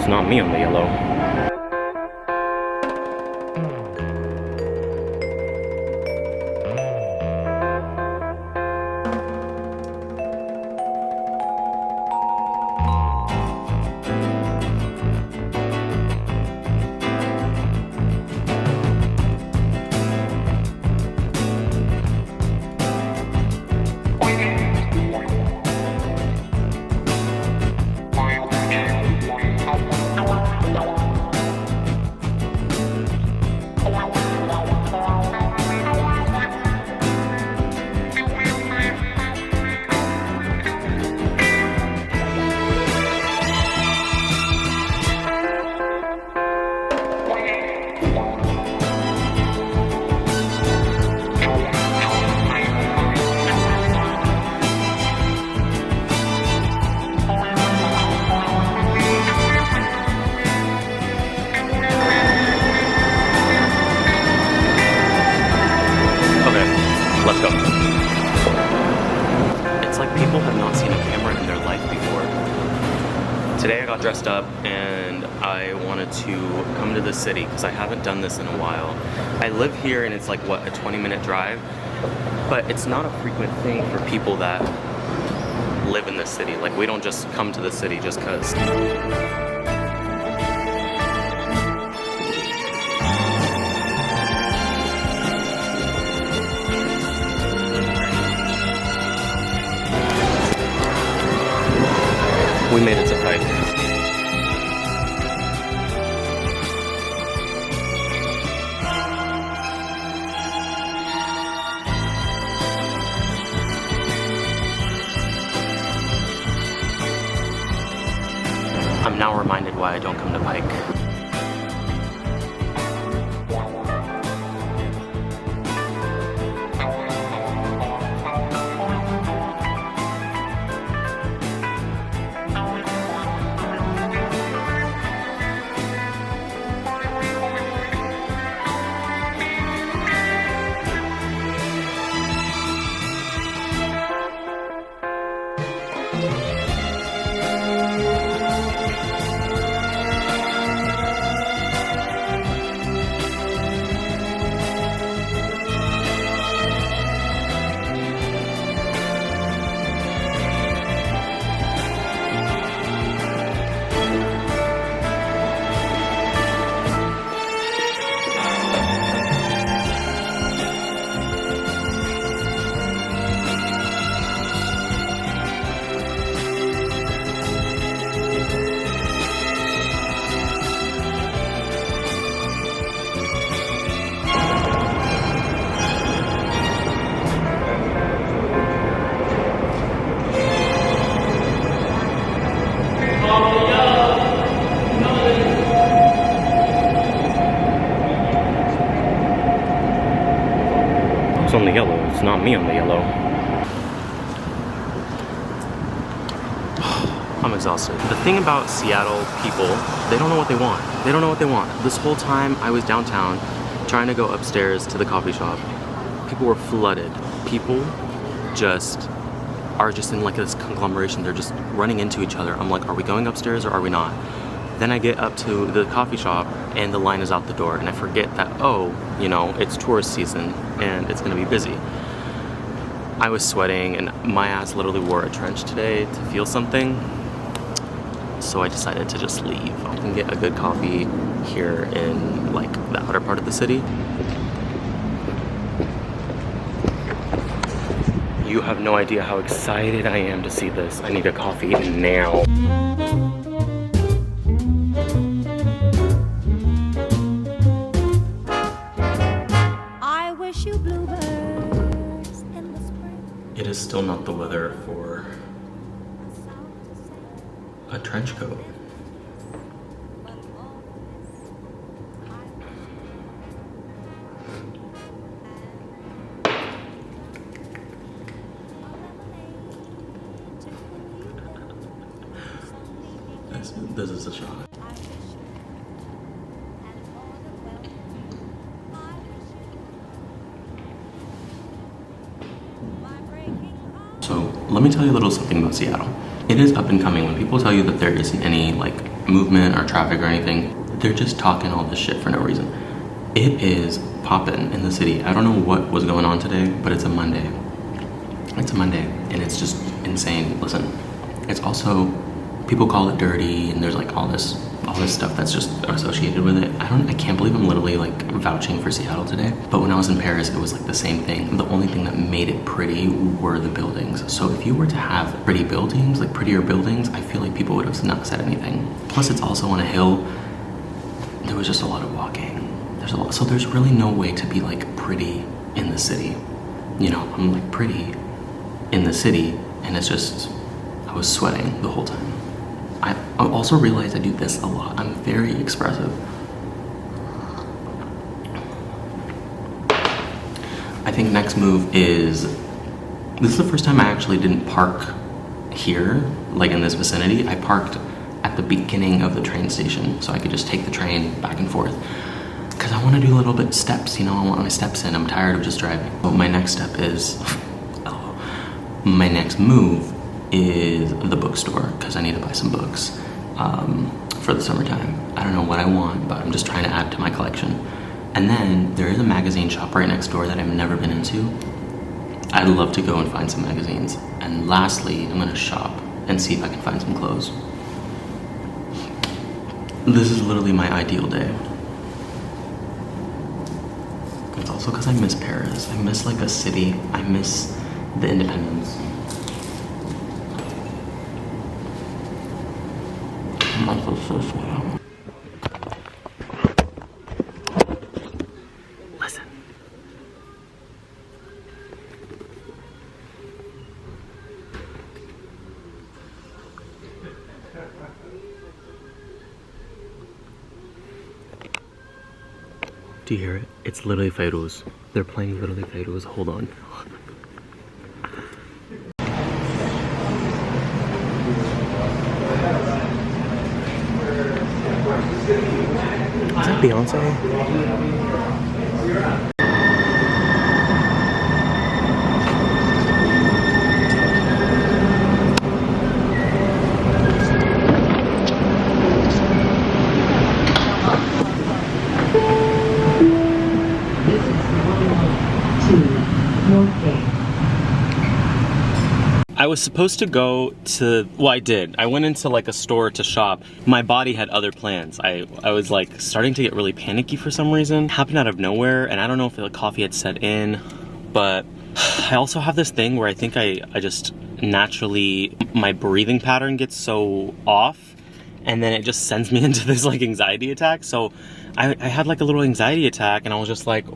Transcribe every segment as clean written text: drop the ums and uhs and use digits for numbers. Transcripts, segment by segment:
It's not me on the yellow. Let's go. It's like people have not seen a camera in their life before. Today I got dressed up and I wanted to come to the city because I haven't done this in a while. I live here and it's like, what, a 20-minute drive? But it's not a frequent thing for people that live in this city. Like, we don't just come to the city just because. We made it to Pike. I'm now reminded why I don't come to Pike. It's on the yellow, it's not me on the yellow. I'm exhausted. The thing about Seattle people, they don't know what they want. They don't know what they want. This whole time I was downtown trying to go upstairs to the coffee shop, people were flooded. People are just in like this conglomeration. They're just running into each other. I'm like, are we going upstairs or are we not? Then I get up to the coffee shop and the line is out the door and I forget that, oh, you know, it's tourist season and it's gonna be busy. I was sweating and my ass literally wore a trench today to feel something. So I decided to just leave. I can get a good coffee here in like the outer part of the city. You have no idea how excited I am to see this. I need a coffee now. I wish you bluebirds in the spring. It is still not the weather for a trench coat. This is a shot. So let me tell you a little something about Seattle. It is up and coming. When people tell you that there isn't any like movement or traffic or anything. They're just talking all this shit for no reason. It is poppin' in the city. I don't know what was going on today, but it's a Monday. It's a Monday, and it's just insane. Listen, it's also, people call it dirty, and there's like all this stuff that's just associated with it. I can't believe I'm literally like vouching for Seattle today. But when I was in Paris, it was like the same thing. The only thing that made it pretty were the buildings. So if you were to have pretty buildings, like prettier buildings, I feel like people would have not said anything. Plus it's also on a hill. There was just a lot of walking. So there's really no way to be like pretty in the city. You know, I'm like pretty in the city, and it's just, I was sweating the whole time. I also realized I do this a lot. I'm very expressive. I think next move is, this is the first time I actually didn't park here, like in this vicinity. I parked at the beginning of the train station so I could just take the train back and forth. Because I want to do a little bit steps, you know, I want my steps in. I'm tired of just driving. But my next step is, my next move is the bookstore, because I need to buy some books for the summertime. I don't know what I want, but I'm just trying to add to my collection. And then there is a magazine shop right next door that I've never been into. I'd love to go and find some magazines. And lastly, I'm gonna shop and see if I can find some clothes. This is literally my ideal day. It's also because I miss Paris. I miss like a city. I miss the independence. I'm also so slow. Listen. Do you hear it? It's literally Fairuz. They're playing literally Fairuz. Hold on. Is that Beyonce? I was supposed to go to, well, I did. I went into like a store to shop. My body had other plans. I was like starting to get really panicky for some reason. It happened out of nowhere, and I don't know if the coffee had set in, but I also have this thing where I think I just naturally, my breathing pattern gets so off, and then it just sends me into this like anxiety attack. So I had like a little anxiety attack, and I was just like,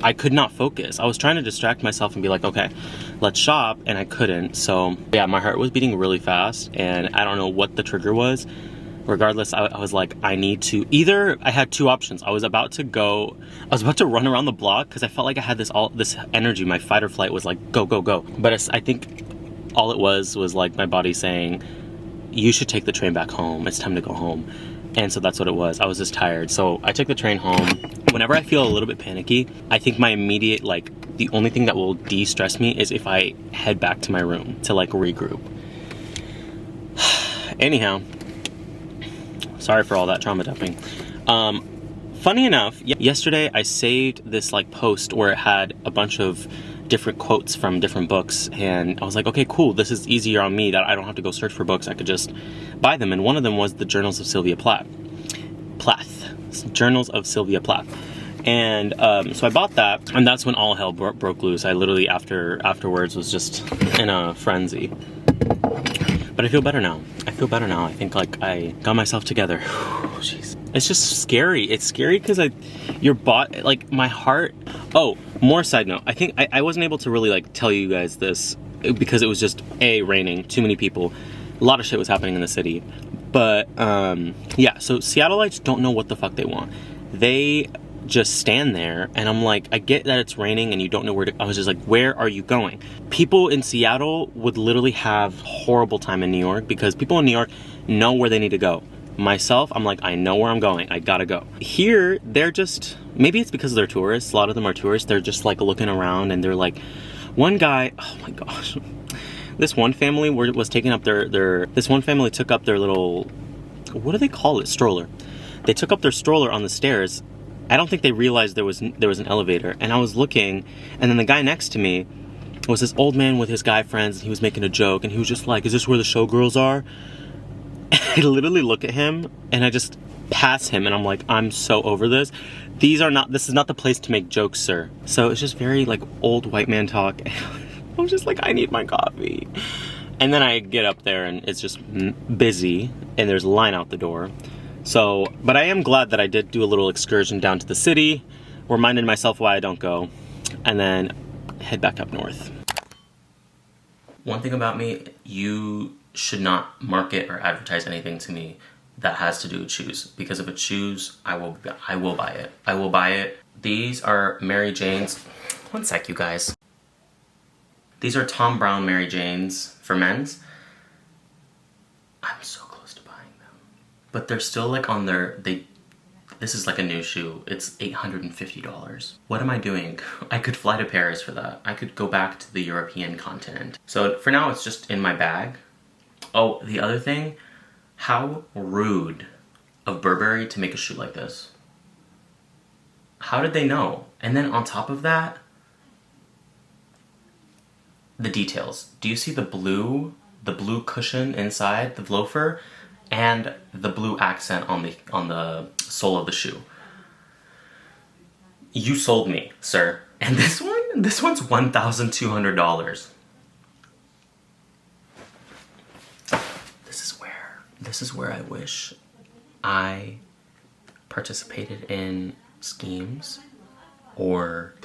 I could not focus. I was trying to distract myself and be like, okay, let's shop, and I couldn't. So yeah, my heart was beating really fast, and I don't know what the trigger was. Regardless, I was like, I need to, either, I had two options. I was about to run around the block because I felt like I had this energy. My fight or flight was like, go, go, go. But I think all it was like my body saying, you should take the train back home. It's time to go home. And so that's what it was. I was just tired. So I took the train home. Whenever I feel a little bit panicky, I think my immediate, like, the only thing that will de-stress me is if I head back to my room to like regroup. Anyhow, sorry for all that trauma dumping. Funny enough, yesterday I saved this like post where it had a bunch of different quotes from different books, and I was like, okay, cool, this is easier on me that I don't have to go search for books. I could just buy them. And one of them was the Journals of Sylvia Plath. Journals of Sylvia Plath. And so I bought that, and that's when all hell broke loose. I literally afterwards was just in a frenzy. But I feel better now. I think like I got myself together. Jeez. It's just scary. It's scary because your body, like my heart. Oh, more side note. I think I wasn't able to really like tell you guys this because it was just raining, too many people, a lot of shit was happening in the city. But yeah, so Seattleites don't know what the fuck they want. They just stand there, and I'm like, I get that it's raining and you don't know where to. I was just like, where are you going? People in Seattle would literally have horrible time in New York because people in New York know where they need to go. Myself, I'm like, I know where I'm going. I gotta go. Here, they're just, maybe it's because they're tourists. A lot of them are tourists. They're just like looking around, and they're like, one guy, oh my gosh. This one family was taking up this one family took up their little what do they call it? Stroller. They took up their stroller on the stairs. I don't think they realized there was an elevator. And I was looking, and then the guy next to me was this old man with his guy friends, and he was making a joke, and he was just like, "Is this where the showgirls are?" And I literally look at him, and I just pass him, and I'm like, I'm so over this. This is not the place to make jokes, sir. So it's just very like old white man talk. I was just like, I need my coffee. And then I get up there and it's just busy and there's a line out the door. So, but I am glad that I did do a little excursion down to the city, reminded myself why I don't go, and then head back up north. One thing about me, you should not market or advertise anything to me that has to do with shoes, because if it's shoes, I will buy it. I will buy it. These are Mary Jane's. One sec, you guys. These are Tom Brown Mary Janes for men's. I'm so close to buying them, but they're still like on their this is like a new shoe. It's $850. What am I doing? I could fly to Paris for that. I could go back to the European continent. So for now, it's just in my bag. Oh, the other thing, how rude of Burberry to make a shoe like this. How did they know? And then on top of that, the details. Do you see the blue cushion inside the loafer and the blue accent on the sole of the shoe? You sold me, sir. And this one's $1,200. This is where I wish I participated in schemes or